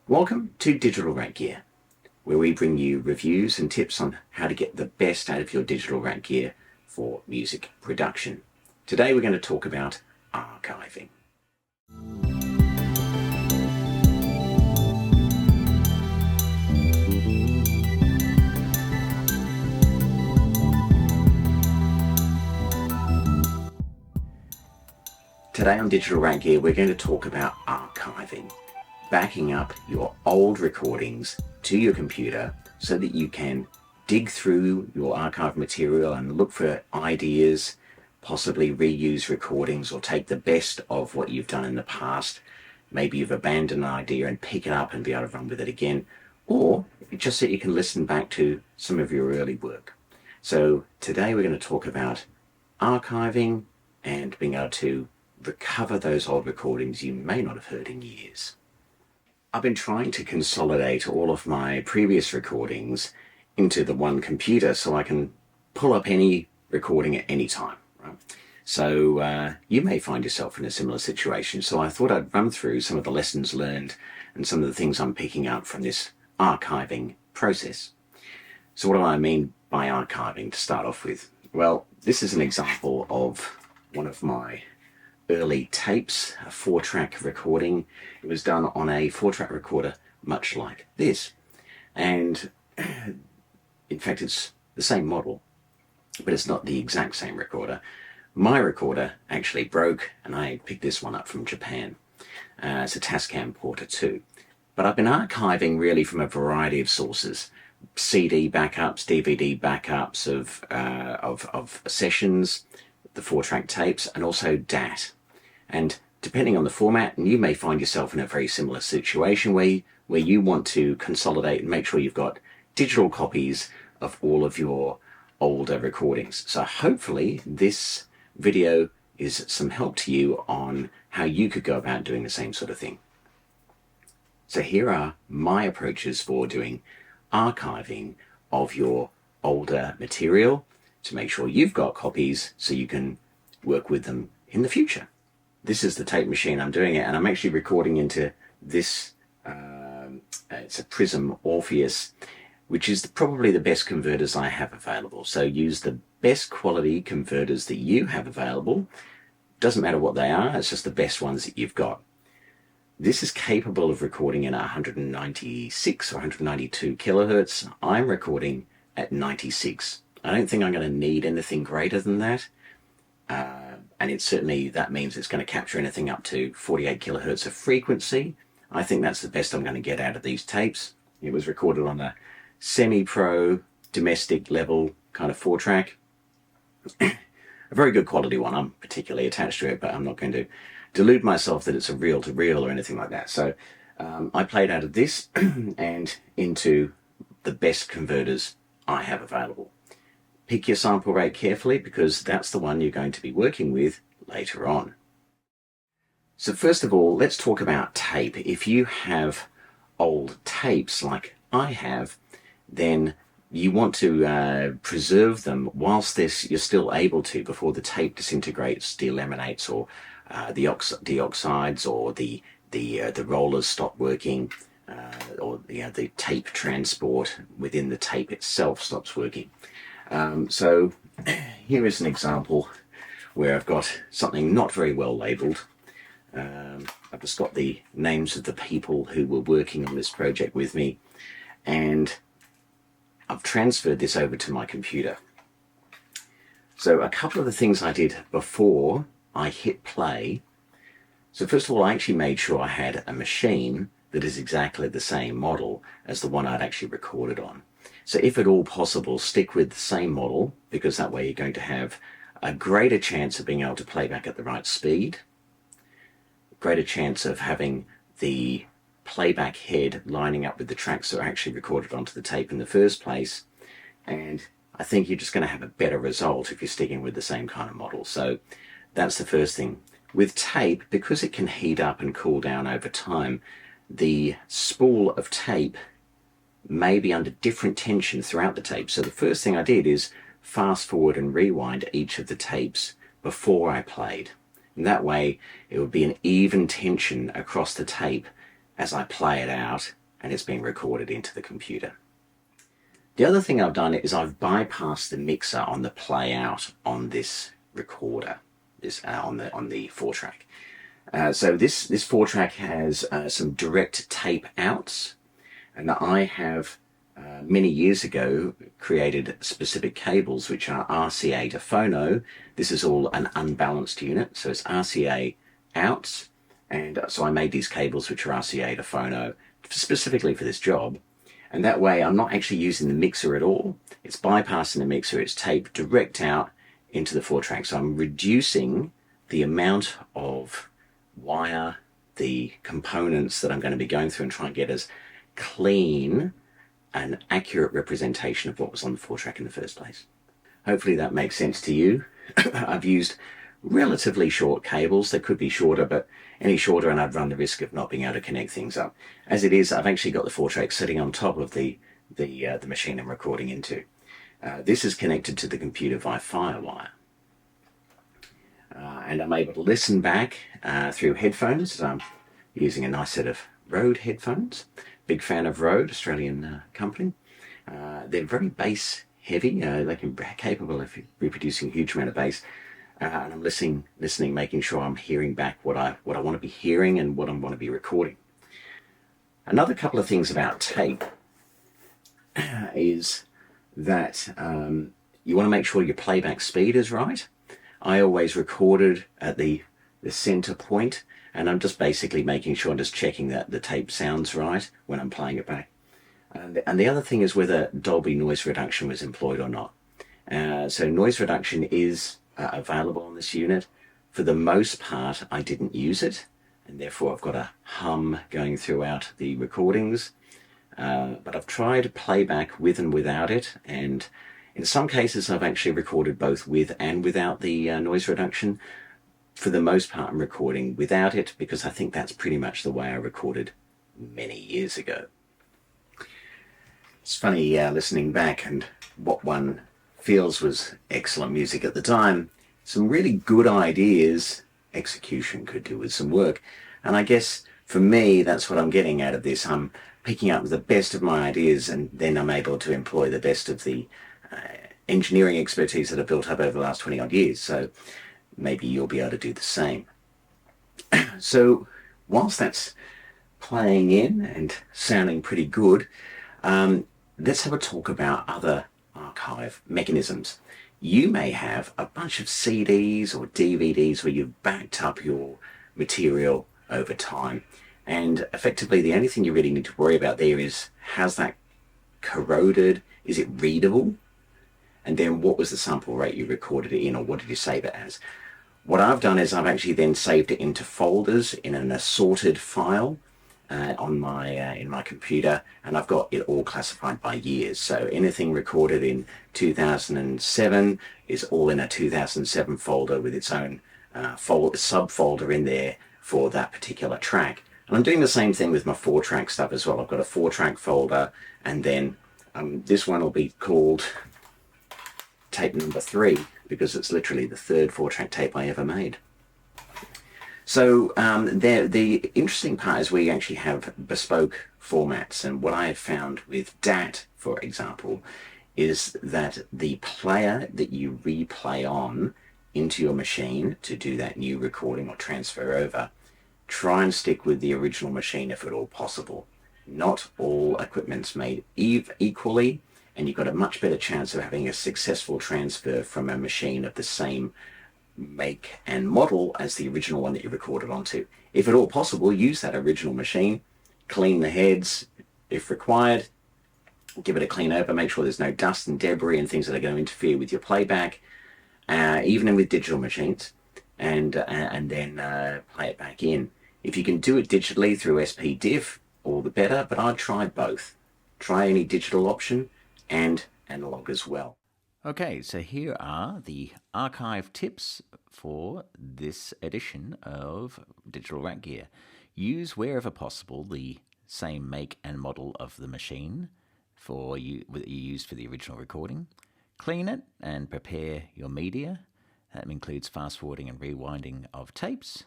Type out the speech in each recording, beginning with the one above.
Welcome to Digital Rack Gear, where we bring you reviews and tips on how to get the best out of your digital rack gear for music production. Today we're going to talk about archiving. Today on Digital Rack Gear we're going to talk about archiving. Backing up your old recordings to your computer so that you can dig through your archive material and look for ideas, possibly reuse recordings or take the best of what you've done in the past. Maybe you've abandoned an idea and pick it up and be able to run with it again, or just so you can listen back to some of your early work. So today we're going to talk about archiving and being able to recover those old recordings you may not have heard in years. I've been trying to consolidate all of my previous recordings into the one computer so I can pull up any recording at any time, right? So you may find yourself in a similar situation. So I thought I'd run through some of the lessons learned and some of the things I'm picking up from this archiving process. So what do I mean by archiving to start off with? Well, this is an example of one of my early tapes, a 4-track recording. It was done on a 4-track recorder much like this, and in fact it's the same model, but it's not the exact same recorder. My recorder actually broke and I picked this one up from Japan. It's a Tascam Porter 2, but I've been archiving really from a variety of sources: CD backups, DVD backups of sessions, the 4-track tapes, and also DAT. And depending on the format, and you may find yourself in a very similar situation where you want to consolidate and make sure you've got digital copies of all of your older recordings. So hopefully this video is some help to you on how you could go about doing the same sort of thing. So here are my approaches for doing archiving of your older material to make sure you've got copies so you can work with them in the future. This is the tape machine I'm doing it, and I'm actually recording into this, it's a Prism Orpheus, which is probably the best converters I have available. So use the best quality converters that you have available. Doesn't matter what they are, it's just the best ones that you've got. This is capable of recording in 196 or 192 kilohertz. I'm recording at 96. I don't think I'm going to need anything greater than that. And it certainly, that means it's going to capture anything up to 48 kilohertz of frequency. I think that's the best I'm going to get out of these tapes. It was recorded on a semi-pro, domestic level kind of 4-track. A very good quality one. I'm particularly attached to it, but I'm not going to delude myself that it's a reel-to-reel or anything like that. So I played out of this and into the best converters I have available. Pick your sample rate carefully because that's the one you're going to be working with later on. So first of all, let's talk about tape. If you have old tapes like I have, then you want to preserve them whilst you're still able to, before the tape disintegrates, delaminates, or the deoxides, or the rollers stop working, or the tape transport within the tape itself stops working. So here is an example where I've got something not very well labeled. I've just got the names of the people who were working on this project with me, and I've transferred this over to my computer. So a couple of the things I did before I hit play. So first of all, I actually made sure I had a machine that is exactly the same model as the one I'd actually recorded on. So if at all possible, stick with the same model, because that way you're going to have a greater chance of being able to play back at the right speed, greater chance of having the playback head lining up with the tracks that are actually recorded onto the tape in the first place, and I think you're just going to have a better result if you're sticking with the same kind of model. So that's the first thing. With tape, because it can heat up and cool down over time, the spool of tape may be under different tension throughout the tape. So the first thing I did is fast forward and rewind each of the tapes before I played. And that way it would be an even tension across the tape as I play it out and it's being recorded into the computer. The other thing I've done is I've bypassed the mixer on the play out on this recorder, on the 4-track. So this 4-track has some direct tape outs, and I have many years ago created specific cables which are RCA to phono. This is all an unbalanced unit, so it's RCA outs, and so I made these cables which are RCA to phono specifically for this job. And that way I'm not actually using the mixer at all. It's bypassing the mixer, it's taped direct out into the 4-track. So I'm reducing the amount of wire, the components that I'm going to be going through, and try and get as clean an accurate representation of what was on the 4-track in the first place. Hopefully that makes sense to you. I've used relatively short cables. They could be shorter, but any shorter and I'd run the risk of not being able to connect things up. As it is, I've actually got the 4-track sitting on top of the machine I'm recording into. This is connected to the computer via FireWire. And I'm able to listen back through headphones. I'm using a nice set of Rode headphones. Big fan of Rode, Australian company. They're very bass heavy. They can be capable of reproducing a huge amount of bass. And I'm listening, making sure I'm hearing back what I want to be hearing and what I want to be recording. Another couple of things about tape is that you want to make sure your playback speed is right. I always recorded at the center point, and I'm just basically making sure I'm just checking that the tape sounds right when I'm playing it back. And the other thing is whether Dolby noise reduction was employed or not. So noise reduction is available on this unit. For the most part, I didn't use it, and therefore I've got a hum going throughout the recordings. But I've tried playback with and without it, and in some cases I've actually recorded both with and without the noise reduction. For the most part I'm recording without it because I think that's pretty much the way I recorded many years ago. It's funny listening back, and what one feels was excellent music at the time, some really good ideas, execution could do with some work. And I guess for me that's what I'm getting out of this. I'm picking up the best of my ideas, and then I'm able to employ the best of the engineering expertise that I've built up over the last 20 odd years. So maybe you'll be able to do the same. So whilst that's playing in and sounding pretty good, let's have a talk about other archive mechanisms. You may have a bunch of CDs or DVDs where you've backed up your material over time, and effectively the only thing you really need to worry about there is, has that corroded? Is it readable? And then what was the sample rate you recorded it in, or what did you save it as? What I've done is I've actually then saved it into folders in an assorted file on my in my computer, and I've got it all classified by years. So anything recorded in 2007 is all in a 2007 folder with its own subfolder in there for that particular track. And I'm doing the same thing with my 4-track stuff as well. I've got a 4-track folder, and then this one will be called tape number 3 because it's literally the third 4-track tape I ever made. So the interesting part is we actually have bespoke formats, and what I have found with DAT, for example, is that the player that you replay on into your machine to do that new recording or transfer over, try and stick with the original machine if at all possible. Not all equipment's made equally, and you've got a much better chance of having a successful transfer from a machine of the same make and model as the original one that you recorded onto. If at all possible, use that original machine, clean the heads if required, give it a clean over, make sure there's no dust and debris and things that are going to interfere with your playback, even with digital machines, and then play it back in. If you can do it digitally through SPDIF, all the better, but I'd try both. Try any digital option and analog as well. Okay, so here are the archive tips for this edition of Digital Rat Gear. Use wherever possible the same make and model of the machine that you used for the original recording. Clean it and prepare your media. That includes fast forwarding and rewinding of tapes.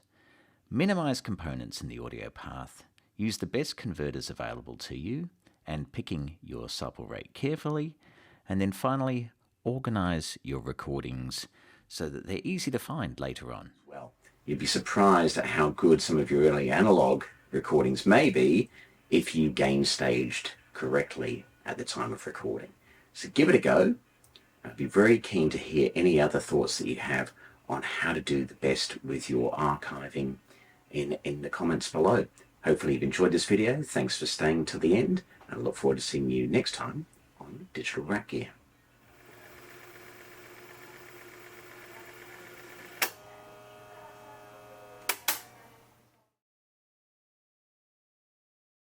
Minimize components in the audio path. Use the best converters available to you and picking your sample rate carefully. And then finally, organize your recordings so that they're easy to find later on. Well, you'd be surprised at how good some of your early analog recordings may be if you gain staged correctly at the time of recording. So give it a go. I'd be very keen to hear any other thoughts that you have on how to do the best with your archiving in the comments below. Hopefully you've enjoyed this video. Thanks for staying till the end. I look forward to seeing you next time on Digital Rack Gear.